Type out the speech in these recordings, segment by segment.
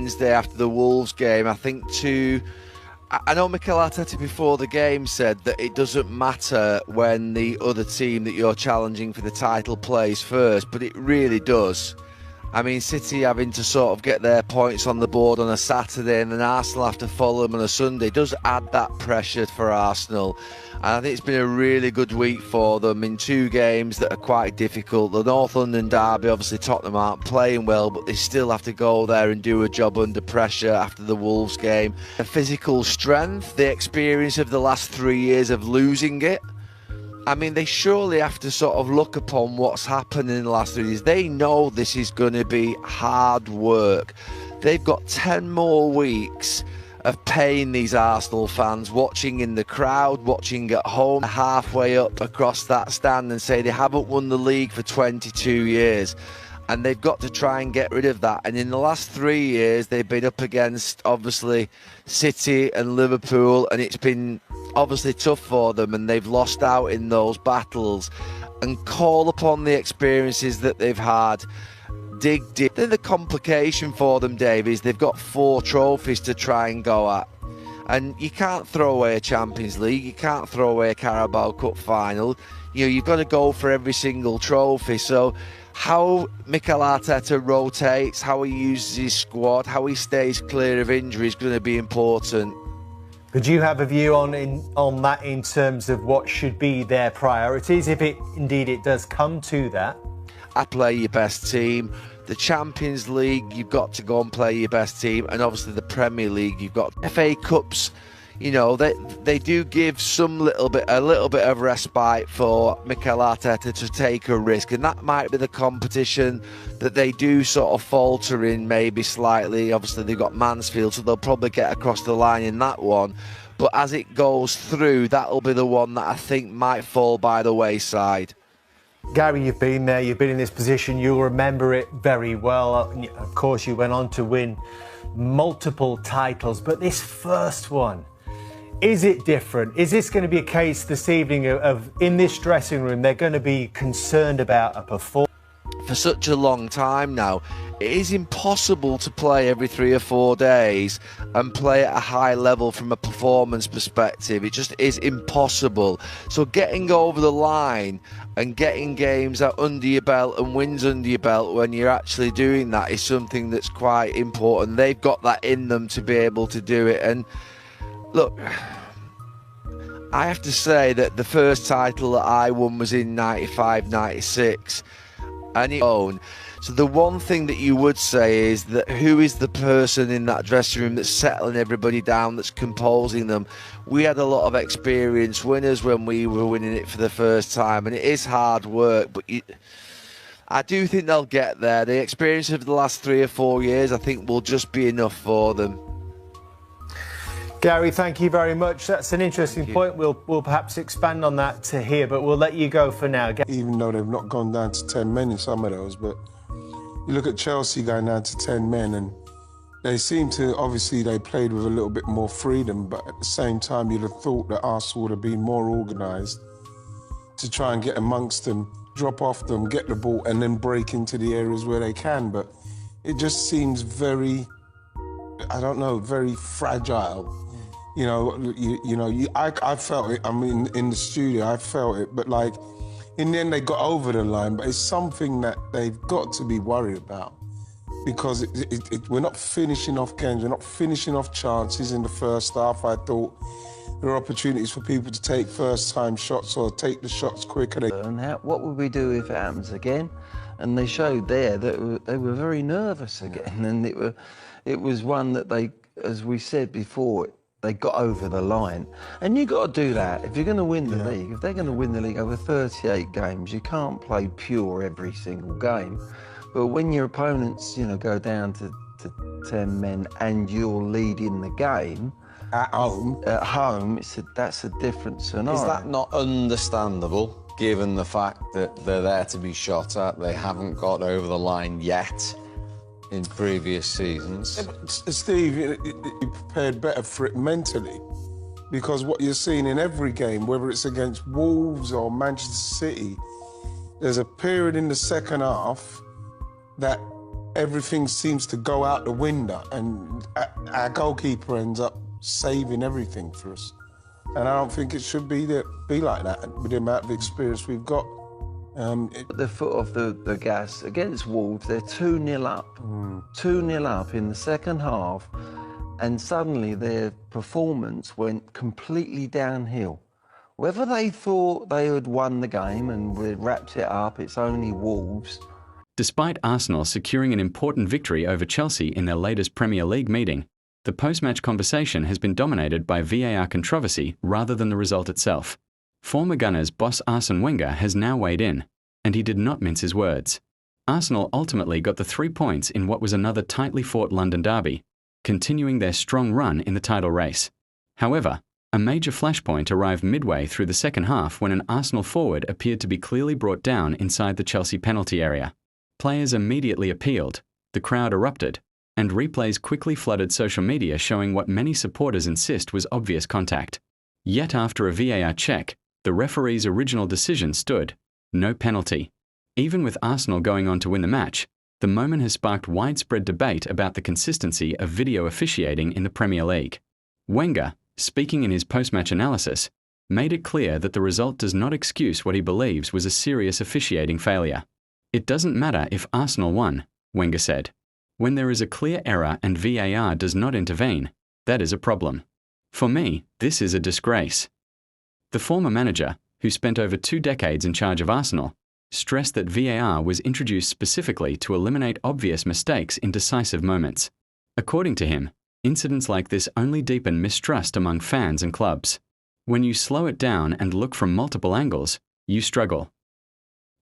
Wednesday after the Wolves game, I think I know Mikel Arteta before the game said that it doesn't matter when the other team that you're challenging for the title plays first, but it really does. I mean, City having to sort of get their points on the board on a Saturday and then Arsenal have to follow them on a Sunday does add that pressure for Arsenal. And I think it's been a really good week for them in 2 games that are quite difficult. The North London derby, obviously Tottenham aren't playing well, but they still have to go there and do a job under pressure after the Wolves game. The physical strength, the experience of the last 3 years of losing it. I mean, they surely have to sort of look upon what's happened in the last 3 years. They know this is going to be hard work. They've got 10 more weeks of paying these Arsenal fans, watching in the crowd, watching at home, halfway up across that stand and say they haven't won the league for 22 years. And they've got to try and get rid of that. And in the last 3 years, they've been up against, obviously, City and Liverpool, and it's been obviously tough for them, and they've lost out in those battles. And call upon the experiences that they've had. Dig deep. Then the complication for them, Dave, is they've got 4 trophies to try and go at. And you can't throw away a Champions League, you can't throw away a Carabao Cup final. You know, you've got to go for every single trophy. So how Mikel Arteta rotates, how he uses his squad, how he stays clear of injury is going to be important. Could you have a view on that in terms of what should be their priorities, if indeed it does come to that? I play your best team. The Champions League, you've got to go and play your best team, and obviously the Premier League, you've got FA Cups. You know, they do give a little bit of respite for Mikel Arteta to take a risk, and that might be the competition that they do sort of falter in, maybe slightly. Obviously they've got Mansfield, so they'll probably get across the line in that one. But as it goes through, that'll be the one that I think might fall by the wayside. Gary, you've been there, you've been in this position, you'll remember it very well. Of course, you went on to win multiple titles, but this first one, is it different? Is this going to be a case this evening of in this dressing room, they're going to be concerned about a performance? For such a long time now, it is impossible to play every 3 or 4 days and play at a high level from a performance perspective. It just is impossible. So getting over the line and getting games out under your belt and wins under your belt when you're actually doing that is something that's quite important. They've got that in them to be able to do it. And look, I have to say that the first title that I won was in 95, 96. So the one thing that you would say is that who is the person in that dressing room that's settling everybody down, that's composing them? We had a lot of experienced winners when we were winning it for the first time, and it is hard work, but I do think they'll get there. The experience of the last 3 or 4 years, I think, will just be enough for them. Gary, thank you very much. That's an interesting point. We'll perhaps expand on that to here, but we'll let you go for now. Even though they've not gone down to 10 men in some of those, but you look at Chelsea going down to 10 men and they seem to, obviously they played with a little bit more freedom, but at the same time you'd have thought that Arsenal would have been more organised to try and get amongst them, drop off them, get the ball and then break into the areas where they can. But it just seems very, I don't know, very fragile. You know, I felt it. I mean, in the studio, I felt it. But like, in the end, they got over the line. But it's something that they've got to be worried about because we're not finishing off games. We're not finishing off chances in the first half. I thought there were opportunities for people to take first-time shots or take the shots quicker. And what would we do if it happens again? And they showed there that they were very nervous again. And it was one that they, as we said before, they got over the line. And you've got to do that. If you're going to win the league, if they're going to win the league over 38 games, you can't play pure every single game. But when your opponents, you know, go down to 10 men and you're leading the game, at home, that's a different scenario. Is that not understandable, given the fact that they're there to be shot at? They haven't got over the line yet in previous seasons. Yeah, but Steve, you prepared better for it mentally because what you're seeing in every game, whether it's against Wolves or Manchester City, there's a period in the second half that everything seems to go out the window, and our goalkeeper ends up saving everything for us. And I don't think it should be like that with the amount of experience we've got. Put their foot off the gas against Wolves. They're 2-0 up. 2-0 up in the second half, and suddenly their performance went completely downhill. Whether they thought they had won the game and we'd wrapped it up, it's only Wolves. Despite Arsenal securing an important victory over Chelsea in their latest Premier League meeting, the post-match conversation has been dominated by VAR controversy rather than the result itself. Former Gunners boss Arsene Wenger has now weighed in, and he did not mince his words. Arsenal ultimately got the 3 points in what was another tightly fought London derby, continuing their strong run in the title race. However, a major flashpoint arrived midway through the second half when an Arsenal forward appeared to be clearly brought down inside the Chelsea penalty area. Players immediately appealed, the crowd erupted, and replays quickly flooded social media showing what many supporters insist was obvious contact. Yet after a VAR check, the referee's original decision stood: no penalty. Even with Arsenal going on to win the match, the moment has sparked widespread debate about the consistency of video officiating in the Premier League. Wenger, speaking in his post-match analysis, made it clear that the result does not excuse what he believes was a serious officiating failure. It doesn't matter if Arsenal won, Wenger said. When there is a clear error and VAR does not intervene, that is a problem. For me, this is a disgrace. The former manager, who spent over 2 decades in charge of Arsenal, stressed that VAR was introduced specifically to eliminate obvious mistakes in decisive moments. According to him, incidents like this only deepen mistrust among fans and clubs. When you slow it down and look from multiple angles, you struggle.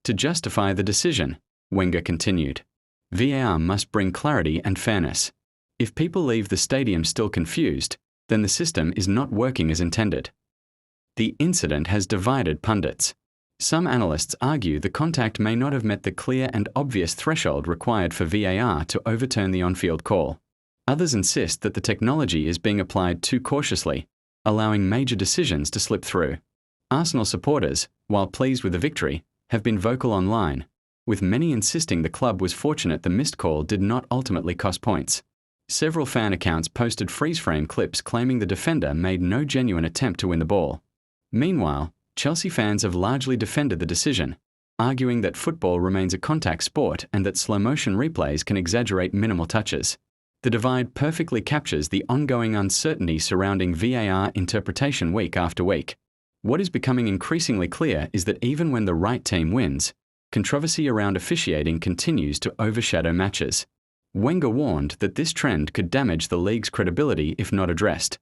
To justify the decision, Wenger continued, VAR must bring clarity and fairness. If people leave the stadium still confused, then the system is not working as intended. The incident has divided pundits. Some analysts argue the contact may not have met the clear and obvious threshold required for VAR to overturn the on-field call. Others insist that the technology is being applied too cautiously, allowing major decisions to slip through. Arsenal supporters, while pleased with the victory, have been vocal online, with many insisting the club was fortunate the missed call did not ultimately cost points. Several fan accounts posted freeze-frame clips claiming the defender made no genuine attempt to win the ball. Meanwhile, Chelsea fans have largely defended the decision, arguing that football remains a contact sport and that slow-motion replays can exaggerate minimal touches. The divide perfectly captures the ongoing uncertainty surrounding VAR interpretation week after week. What is becoming increasingly clear is that even when the right team wins, controversy around officiating continues to overshadow matches. Wenger warned that this trend could damage the league's credibility if not addressed.